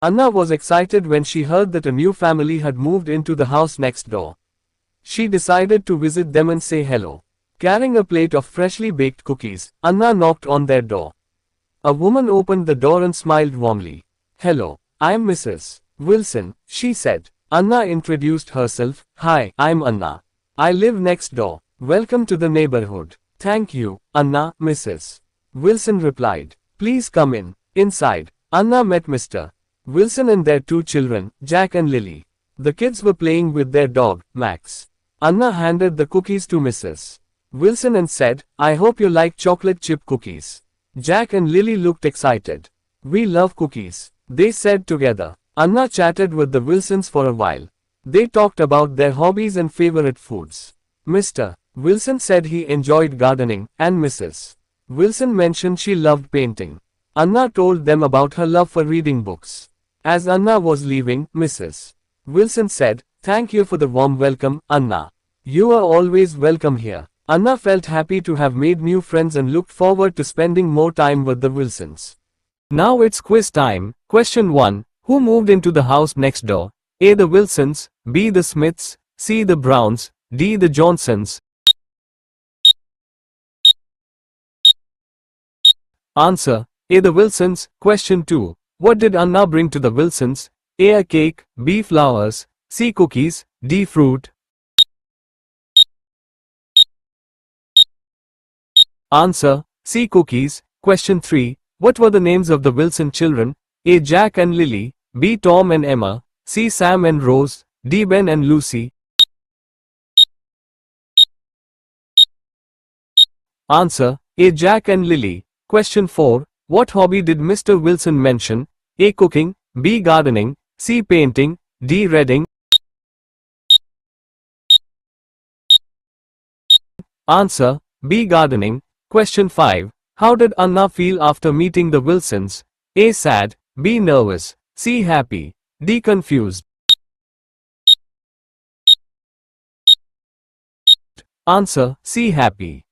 Anna was excited when she heard that a new family had moved into the house next door. She decided to visit them and say hello. Carrying a plate of freshly baked cookies, Anna knocked on their door. A woman opened the door and smiled warmly. "Hello, I'm Mrs. Wilson," she said. Anna introduced herself. "Hi, I'm Anna. I live next door. Welcome to the neighborhood." "Thank you, Anna," Mrs. Wilson replied. "Please come in." Inside, Anna met Mr. Wilson and their two children, Jack and Lily. The kids were playing with their dog, Max. Anna handed the cookies to Mrs. Wilson and said, "I hope you like chocolate chip cookies." Jack and Lily looked excited. "We love cookies," they said together. Anna chatted with the Wilsons for a while. They talked about their hobbies and favorite foods. Mr. Wilson said he enjoyed gardening, and Mrs. Wilson mentioned she loved painting. Anna told them about her love for reading books. As Anna was leaving, Mrs. Wilson said, "Thank you for the warm welcome, Anna. You are always welcome here." Anna felt happy to have made new friends and looked forward to spending more time with the Wilsons. Now it's quiz time. Question 1. Who moved into the house next door? A. The Wilsons, B. The Smiths, C. The Browns, D. The Johnsons. Answer: A. The Wilsons. Question 2. What did Anna bring to the Wilsons? A. A cake, B. Flowers, C. Cookies, D. Fruit. Answer: C. Cookies. Question 3. What were the names of the Wilson children? A. Jack and Lily, B. Tom and Emma, C. Sam and Rose, D. Ben and Lucy. Answer: A. Jack and Lily. Question 4. What hobby did Mr. Wilson mention? A. Cooking, B. Gardening, C. Painting, D. Reading. Answer: B. Gardening. Question 5. How did Anna feel after meeting the Wilsons? A. Sad, B. Nervous, C. Happy, D. Confused. Answer: C. Happy.